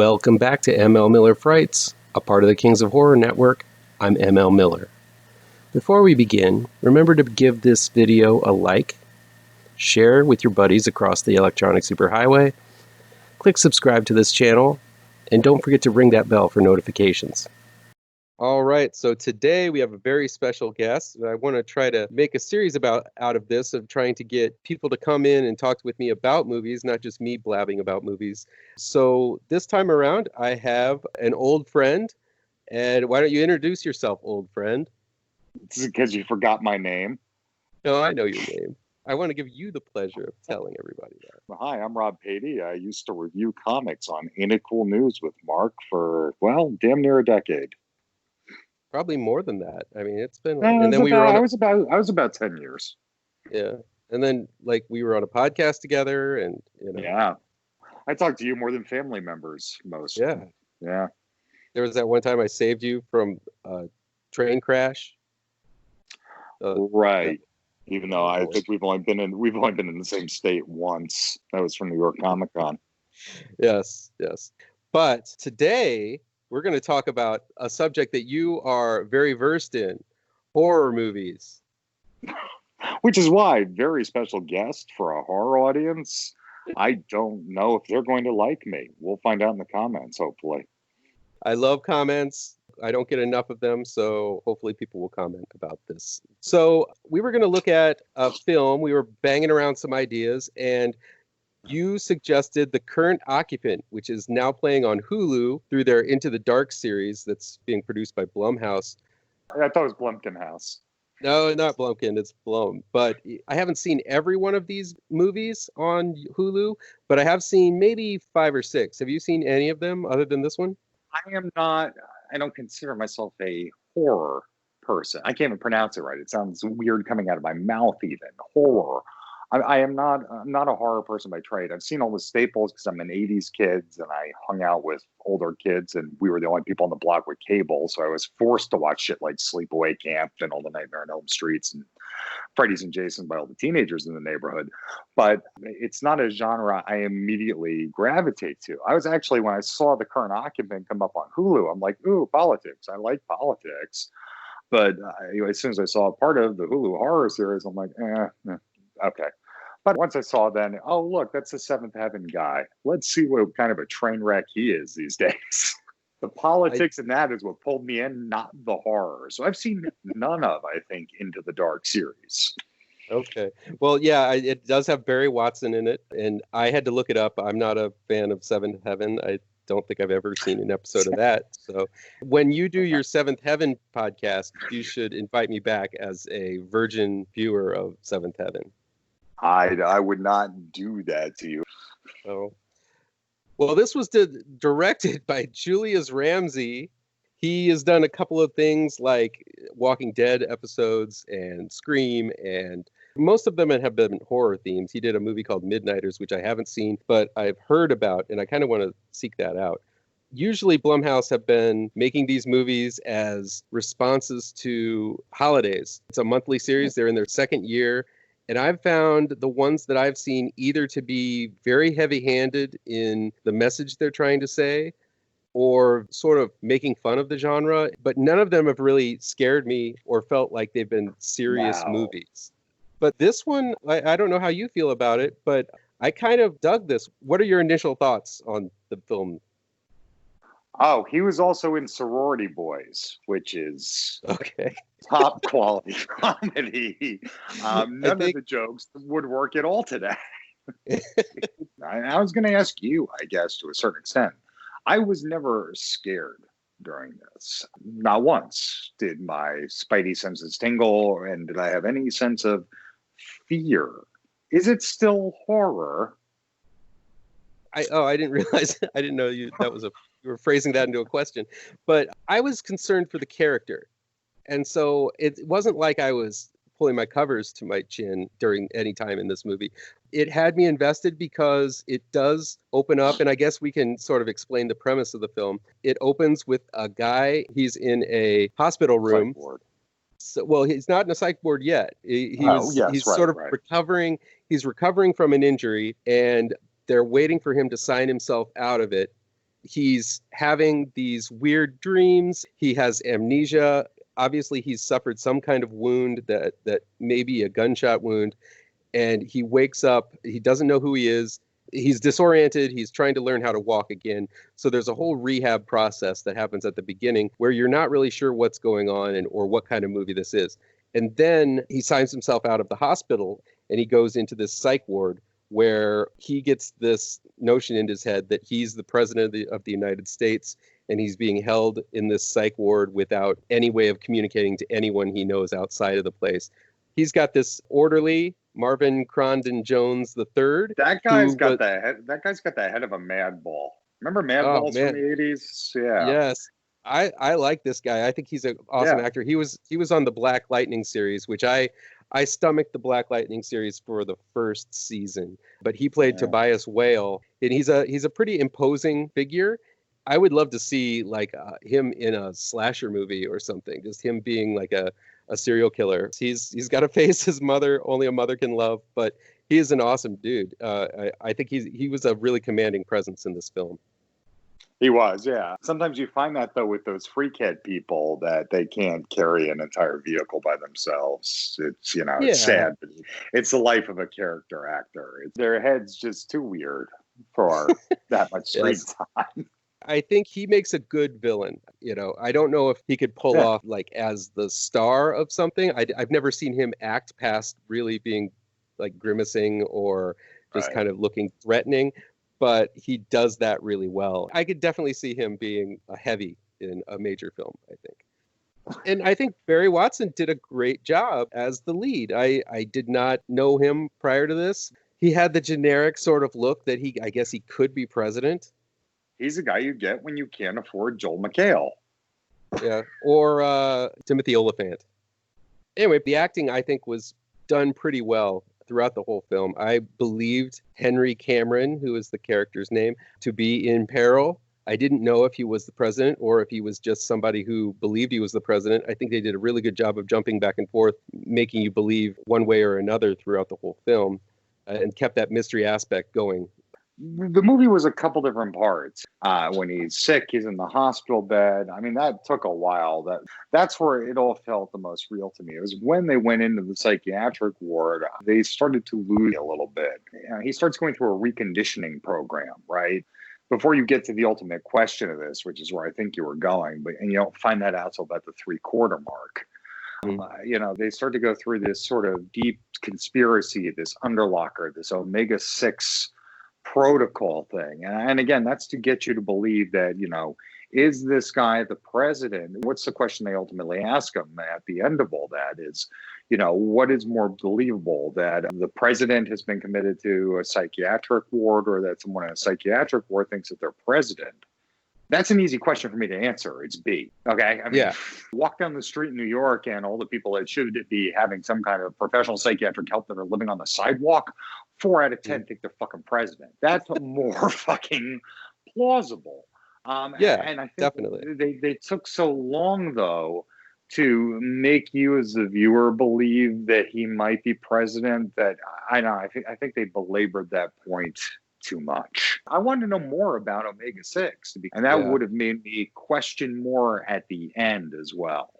Welcome back to ML Miller Frights, a part of the Kings of Horror Network. I'm ML Miller. Before we begin, remember to give this video a like, share with your buddies across the electronic superhighway, click subscribe to this channel, and don't forget to ring that bell for notifications. All right, so today we have a very special guest. I want to try to make a series out of this, of trying to get people to come in and talk with me about movies, not just me blabbing about movies. So this time around, I have an old friend. And why don't you introduce yourself, old friend? This is because you forgot my name. No, I know your name. I want to give you the pleasure of telling everybody that. Hi, I'm Rob Patey. I used to review comics on Ain't It Cool News with Mark for, well, damn near a decade. Probably more than that. I mean, it's been. And then I was about 10 years. Yeah, and then we were on a podcast together, and Yeah, I talked to you more than family members most. Yeah. Yeah. There was that one time I saved you from a train crash. Right. Even though I think we've only been in the same state once. That was from New York Comic Con. Yes. But today we're going to talk about a subject that you are very versed in, horror movies. Which is why, very special guest for a horror audience. I don't know if they're going to like me. We'll find out in the comments, hopefully. I love comments. I don't get enough of them, so hopefully people will comment about this. So we were going to look at a film. We were banging around some ideas, and you suggested The Current Occupant, which is now playing on Hulu through their Into the Dark series that's being produced by BlumHouse. I thought it was BlumHouse. No, not Blumkin, it's Blum. But I haven't seen every one of these movies on Hulu, but I have seen maybe 5 or 6. Have you seen any of them other than this one? I don't consider myself a horror person. I can't even pronounce it right. It sounds weird coming out of my mouth even. Horror. I'm not a horror person by trade. I've seen all the staples because I'm an 80s kid and I hung out with older kids and we were the only people on the block with cable. So I was forced to watch shit like Sleepaway Camp and all the Nightmare on Elm Streets and Freddy's and Jason by all the teenagers in the neighborhood. But it's not a genre I immediately gravitate to. I was actually, when I saw The Current Occupant come up on Hulu, I'm like, ooh, politics. I like politics. But as soon as I saw a part of the Hulu horror series, I'm like, okay. But once I saw then, oh, look, that's the Seventh Heaven guy. Let's see what kind of a train wreck he is these days. The politics and that is what pulled me in, not the horror. So I've seen none of, I think, Into the Dark series. Okay. Well, yeah, it does have Barry Watson in it, and I had to look it up. I'm not a fan of Seventh Heaven. I don't think I've ever seen an episode of that. So when you do your Seventh Heaven podcast, you should invite me back as a virgin viewer of Seventh Heaven. I would not do that to you. Oh. Well, this was directed by Julius Ramsay. He has done a couple of things like Walking Dead episodes and Scream, and most of them have been horror themes. He did a movie called Midnighters, which I haven't seen, but I've heard about, and I kind of want to seek that out. Usually Blumhouse have been making these movies as responses to holidays. It's a monthly series. They're in their second year. And I've found the ones that I've seen either to be very heavy-handed in the message they're trying to say or sort of making fun of the genre, but none of them have really scared me or felt like they've been serious movies. But this one, I don't know how you feel about it, but I kind of dug this. What are your initial thoughts on the film? Oh, he was also in Sorority Boys, which is top quality comedy. None of the jokes would work at all today. I was going to ask you, I guess, to a certain extent. I was never scared during this. Not once did my spidey senses tingle, and did I have any sense of fear? Is it still horror? I didn't realize. I didn't know you were phrasing that into a question. But I was concerned for the character. And so it wasn't like I was pulling my covers to my chin during any time in this movie. It had me invested because it does open up, and I guess we can sort of explain the premise of the film. It opens with a guy, he's in a hospital room. So, well, he's not in a psych ward yet. He's recovering. He's recovering from an injury, and they're waiting for him to sign himself out of it. He's having these weird dreams. He has amnesia. Obviously, he's suffered some kind of wound that may be a gunshot wound. And he wakes up. He doesn't know who he is. He's disoriented. He's trying to learn how to walk again. So there's a whole rehab process that happens at the beginning where you're not really sure what's going on or what kind of movie this is. And then he signs himself out of the hospital and he goes into this psych ward where he gets this notion in his head that he's the president of the United States and he's being held in this psych ward without any way of communicating to anyone he knows outside of the place. He's got this orderly, Marvin Crondon Jones III. That guy's got the head. That guy's got the head of a madball. Remember Madballs from the 80s? Yeah. Yes. I like this guy. I think he's an awesome actor. He was on the Black Lightning series, which I stomached the Black Lightning series for the first season. But he played Tobias Whale, and he's a pretty imposing figure. I would love to see like him in a slasher movie or something. Just him being like a serial killer. He's got a face his mother only a mother can love, but he is an awesome dude. I think he was a really commanding presence in this film. He was, yeah. Sometimes you find that though with those freakhead people that they can't carry an entire vehicle by themselves. It's it's sad, but it's the life of a character actor. Their head's just too weird for that much screen time. I think he makes a good villain. I don't know if he could pull off like as the star of something. I've never seen him act past really being like grimacing or just kind of looking threatening, but he does that really well. I could definitely see him being a heavy in a major film, I think. And I think Barry Watson did a great job as the lead. I did not know him prior to this. He had the generic sort of look that I guess he could be president. He's the guy you get when you can't afford Joel McHale. Yeah, or Timothy Olyphant. Anyway, the acting, I think, was done pretty well throughout the whole film. I believed Henry Cameron, who is the character's name, to be in peril. I didn't know if he was the president or if he was just somebody who believed he was the president. I think they did a really good job of jumping back and forth, making you believe one way or another throughout the whole film, and kept that mystery aspect going. The movie was a couple different parts. When he's sick, he's in the hospital bed. I mean, that took a while. That's where it all felt the most real to me. It was when they went into the psychiatric ward, they started to lose a little bit. He starts going through a reconditioning program, right? Before you get to the ultimate question of this, which is where I think you were going, and you don't find that out till about the 3/4 mark. They start to go through this sort of deep conspiracy, this underlocker, this omega-6 protocol thing. And again, that's to get you to believe that, is this guy the president? What's the question they ultimately ask him at the end of all that is, what is more believable, that the president has been committed to a psychiatric ward or that someone in a psychiatric ward thinks that they're president? That's an easy question for me to answer. It's B. Okay. I mean, walk down the street in New York and all the people that should be having some kind of professional psychiatric help that are living on the sidewalk, 4 out of 10 think they're fucking president. That's more fucking plausible. And I think definitely they took so long though to make you as the viewer believe that he might be president that I think they belabored that point too much. I wanted to know more about omega-6, and that would have made me question more at the end as well.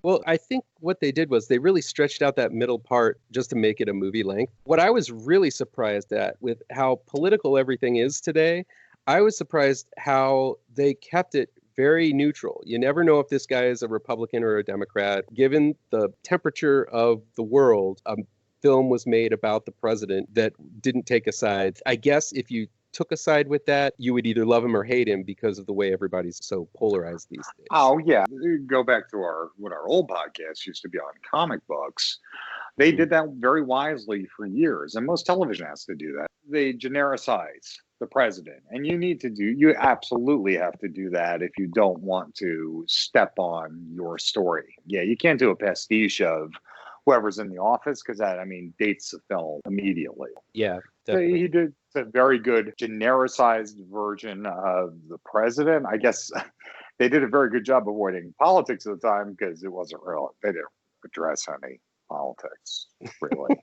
Well, I think what they did was they really stretched out that middle part just to make it a movie length. What I was really surprised at with how political everything is today, I was surprised how they kept it very neutral. You never know if this guy is a Republican or a Democrat. Given the temperature of the world, film was made about the president that didn't take a side. I guess if you took a side with that, you would either love him or hate him because of the way everybody's so polarized these days. Oh yeah, go back to what our old podcast used to be on comic books. They did that very wisely for years, and most television has to do that. They genericize the president, and you absolutely have to do that if you don't want to step on your story. Yeah, you can't do a pastiche of whoever's in the office, because that, dates the film immediately. Yeah, definitely. So he did a very good genericized version of the president. I guess they did a very good job avoiding politics at the time because it wasn't real. They didn't address any politics, really.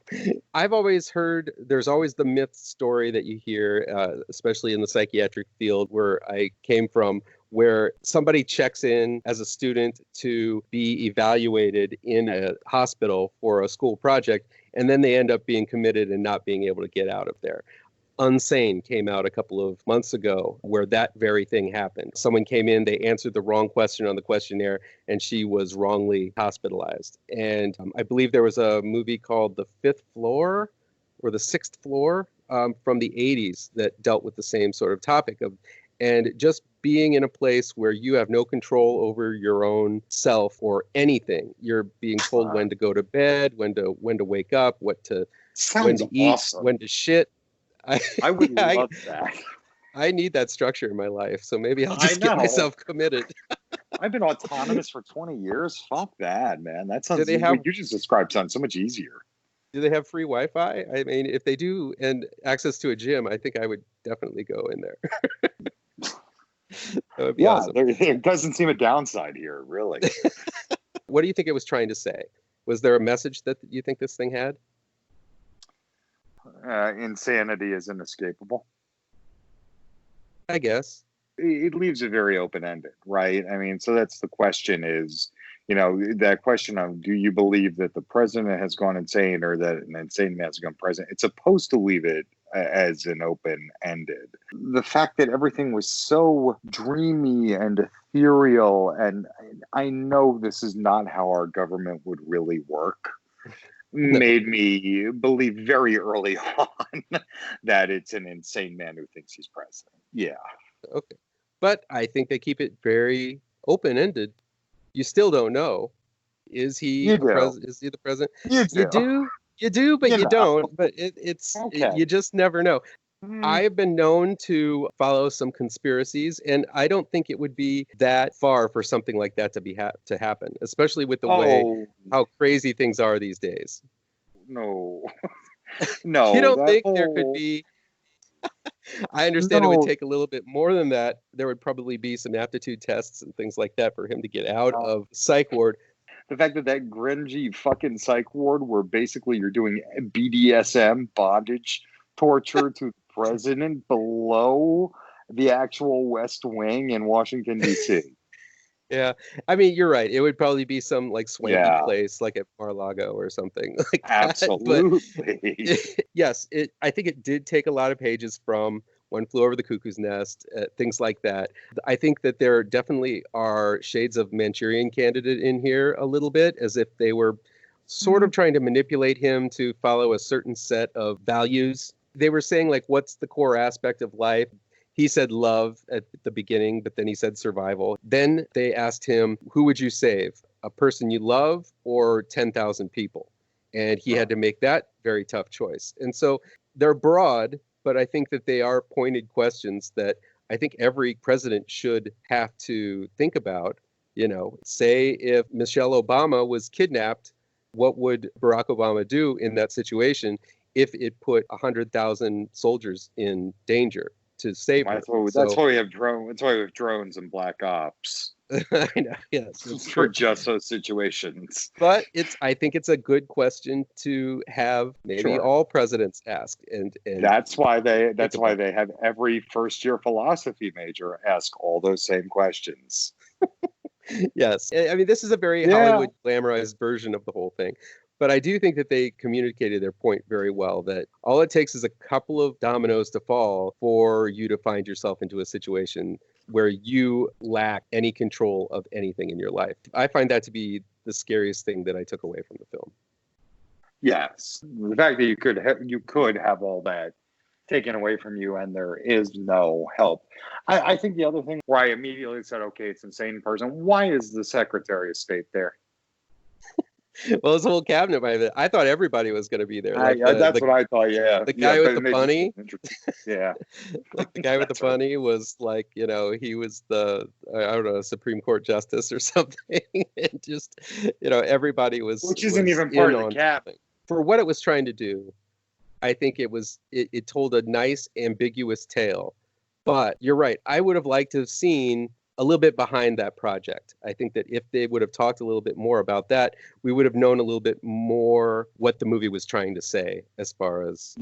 I've always heard there's always the myth story that you hear, especially in the psychiatric field where I came from, where somebody checks in as a student to be evaluated in a hospital for a school project, and then they end up being committed and not being able to get out of there. Unsane came out a couple of months ago where that very thing happened. Someone came in, they answered the wrong question on the questionnaire, and she was wrongly hospitalized. And I believe there was a movie called The Fifth Floor or The Sixth Floor from the 80s that dealt with the same sort of topic of, and just being in a place where you have no control over your own self or anything. You're being told when to go to bed, when to wake up, when to eat, awesome. when to shit. I would love that. I need that structure in my life, so maybe I'll just get myself committed. I've been autonomous for 20 years. Fuck that, man. That sounds. What you just described sounds so much easier. Do they have free Wi-Fi? I mean, if they do, and access to a gym, I think I would definitely go in there. That would be awesome. There doesn't seem a downside here, really. What do you think it was trying to say? Was there a message that you think this thing had? Insanity is inescapable. I guess. It leaves it very open-ended, right? I mean, so that's the question is, that question of, do you believe that the president has gone insane or that an insane man has gone president? It's supposed to leave it as an open-ended. The fact that everything was so dreamy and ethereal, and I know this is not how our government would really work, made me believe very early on that it's an insane man who thinks he's president. Yeah. Okay. But I think they keep it very open-ended. You still don't know. Is he the president? You do, but you don't. But you just never know. I've been known to follow some conspiracies, and I don't think it would be that far for something like that to happen, especially with the way how crazy things are these days. No. You don't think there could be? I understand it would take a little bit more than that. There would probably be some aptitude tests and things like that for him to get out of psych ward. The fact that grungy fucking psych ward where basically you're doing BDSM, bondage, torture to the president below the actual West Wing in Washington, D.C. Yeah. I mean, you're right. It would probably be some like swanky place like at Mar-a-Lago or something like Absolutely. But yes, I think it did take a lot of pages from One Flew Over the Cuckoo's Nest, things like that. I think that there definitely are shades of Manchurian Candidate in here a little bit, as if they were sort of trying to manipulate him to follow a certain set of values. They were saying, like, what's the core aspect of life? He said love at the beginning, but then he said survival. Then they asked him, who would you save? A person you love or 10,000 people? And he had to make that very tough choice. And so they're broad, but I think that they are pointed questions that I think every president should have to think about. Say if Michelle Obama was kidnapped, what would Barack Obama do in that situation if it put 100,000 soldiers in danger to save her? That's why we have drones. That's why we have drones and black ops. I know, yes, for just those situations. But I think it's a good question to have maybe all presidents ask, and that's why they have every first-year philosophy major ask all those same questions. Yes, I mean, this is a very Hollywood glamorized version of the whole thing. But I do think that they communicated their point very well, that all it takes is a couple of dominoes to fall for you to find yourself into a situation where you lack any control of anything in your life. I find that to be the scariest thing that I took away from the film. Yes. The fact that you could have all that taken away from you and there is no help. I think the other thing where I immediately said, okay, it's an insane person. Why is the Secretary of State there? Well, his whole cabinet might have been. I thought everybody was going to be there. That's what I thought, yeah. The guy with the bunny. Yeah. Like the guy with the bunny was like, he was the, I don't know, Supreme Court justice or something. And just, everybody was. Which isn't even part of the cabinet. For what it was trying to do, I think it told a nice, ambiguous tale. But you're right. I would have liked to have seen a little bit behind that project. I think that if they would have talked a little bit more about that, we would have known a little bit more what the movie was trying to say as far as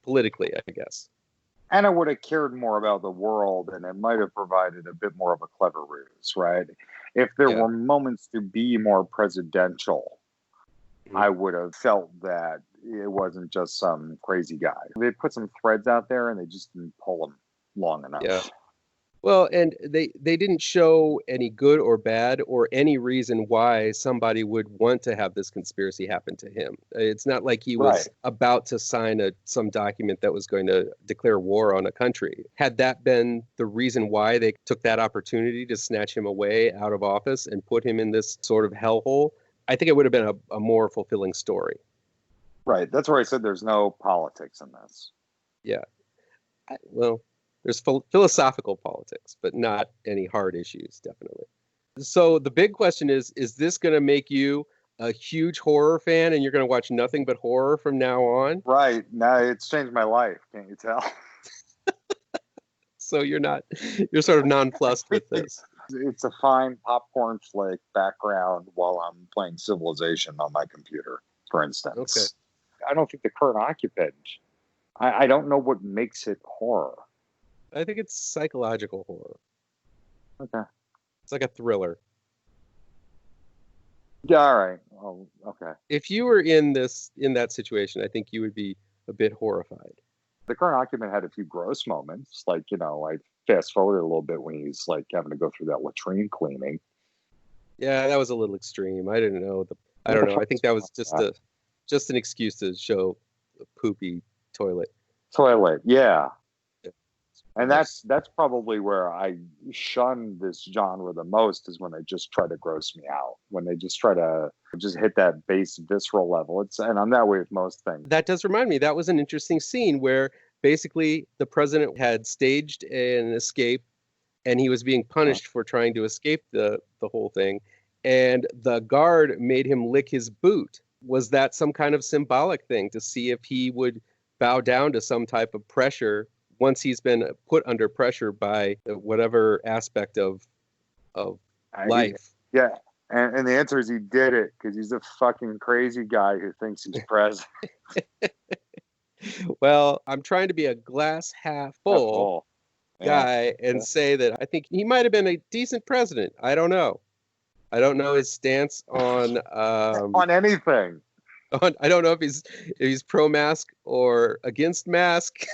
politically, I guess. And I would have cared more about the world, and it might have provided a bit more of a clever ruse, right? If there were moments to be more presidential, I would have felt that it wasn't just some crazy guy. They put some threads out there, and they just didn't pull them long enough. Yeah. Well, and they didn't show any good or bad or any reason why somebody would want to have this conspiracy happen to him. It's not like he was about to sign some document that was going to declare war on a country. Had that been the reason why they took that opportunity to snatch him away out of office and put him in this sort of hellhole, I think it would have been a more fulfilling story. Right. That's where I said there's no politics in this. Yeah. Well, there's philosophical politics, but not any hard issues, definitely. So the big question is this going to make you a huge horror fan and you're going to watch nothing but horror from now on? Right. Now it's changed my life. Can't you tell? So you're sort of nonplussed with this. It's a fine popcorn flick background while I'm playing Civilization on my computer, for instance. Okay. I don't think The Current Occupant, I don't know what makes it horror. I think it's psychological horror. Okay. It's like a thriller. Yeah, all right. Oh, okay. If you were in that situation, I think you would be a bit horrified. The Current Occupant had a few gross moments. Like, I fast forward a little bit when he's like having to go through that latrine cleaning. Yeah, that was a little extreme. I don't know. I think that was just an excuse to show a poopy toilet. Yeah. And that's probably where I shun this genre the most, is when they just try to gross me out, when they just try to just hit that base visceral level. And I'm that way with most things. That does remind me, that was an interesting scene where basically the president had staged an escape and he was being punished for trying to escape the whole thing. And the guard made him lick his boot. Was that some kind of symbolic thing to see if he would bow down to some type of pressure once he's been put under pressure by whatever aspect of life? Yeah. And the answer is he did it because he's a fucking crazy guy who thinks he's president. Well, I'm trying to be a glass half full guy and say that I think he might have been a decent president. I don't know. I don't know his stance on on anything. I don't know if he's pro-mask or against mask.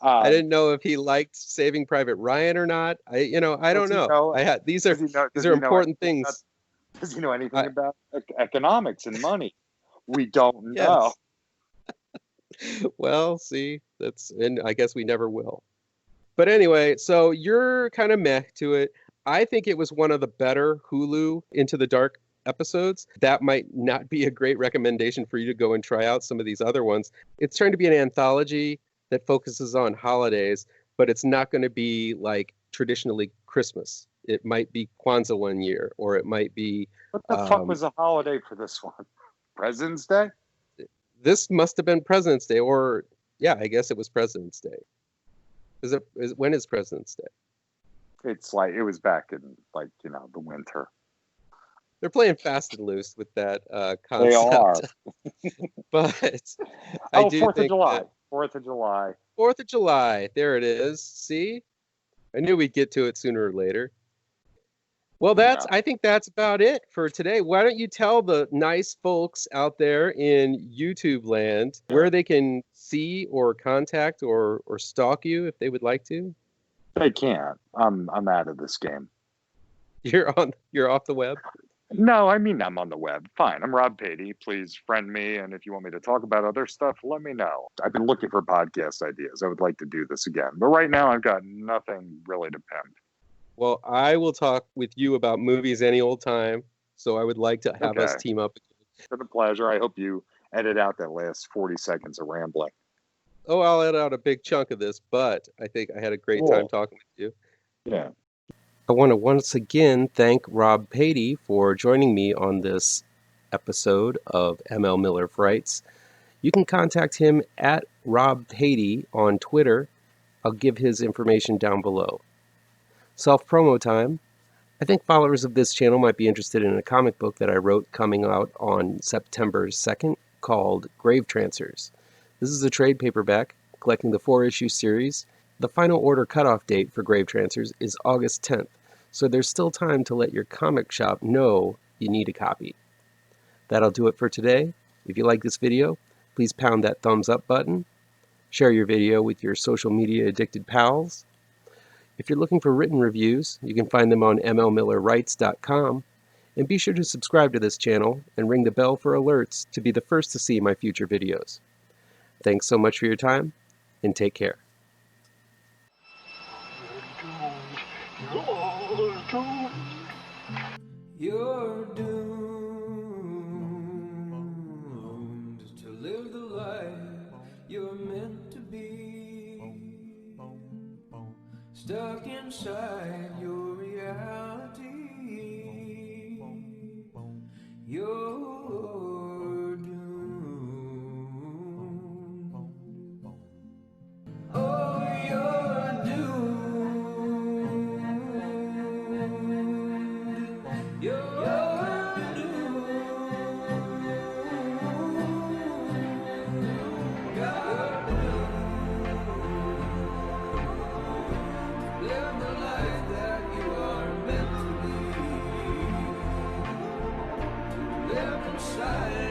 I didn't know if he liked Saving Private Ryan or not. I don't know. These are important things. Does he know anything about economics and money? We don't know. Well, see, and I guess we never will. But anyway, so you're kind of meh to it. I think it was one of the better Hulu Into the Dark episodes. That might not be a great recommendation for you to go and try out some of these other ones. It's trying to be an anthology that focuses on holidays, but it's not going to be like traditionally Christmas. It might be Kwanzaa one year, or it might be... What the fuck was a holiday for this one? President's Day? This must have been President's Day, or yeah, I guess it was President's Day. When is President's Day? It's like, it was back in the winter. They're playing fast and loose with that concept. They are. But I do 4th think of July. that 4th of July. 4th of July. There it is. See? I knew we'd get to it sooner or later. Well, I think that's about it for today. Why don't you tell the nice folks out there in YouTube land where they can see or contact or stalk you if they would like to? They can't. I'm out of this game. You're off the web? No, I mean, I'm on the web. Fine. I'm Rob Patey. Please friend me. And if you want me to talk about other stuff, let me know. I've been looking for podcast ideas. I would like to do this again. But right now, I've got nothing really to pimp. Well, I will talk with you about movies any old time. So I would like to have us team up. It's been a pleasure. I hope you edit out that last 40 seconds of rambling. Oh, I'll edit out a big chunk of this, but I think I had a great time talking with you. Yeah. I want to once again thank Rob Patey for joining me on this episode of ML Miller Writes. You can contact him at Rob Patey on Twitter. I'll give his information down below. Self-promo time. I think followers of this channel might be interested in a comic book that I wrote coming out on September 2nd called GRAVETRANCERS. This is a trade paperback collecting the 4-issue series. The final order cutoff date for GRAVETRANCERS is August 10th, so there's still time to let your comic shop know you need a copy. That'll do it for today. If you like this video, please pound that thumbs up button. Share your video with your social media addicted pals. If you're looking for written reviews, you can find them on mlmillerwrites.com. And be sure to subscribe to this channel and ring the bell for alerts to be the first to see my future videos. Thanks so much for your time, and take care. You're doomed to live the life you're meant to be, stuck inside your reality. You're doomed. Oh, you're doomed. You're doomed. God live the life that you are meant to be. Live inside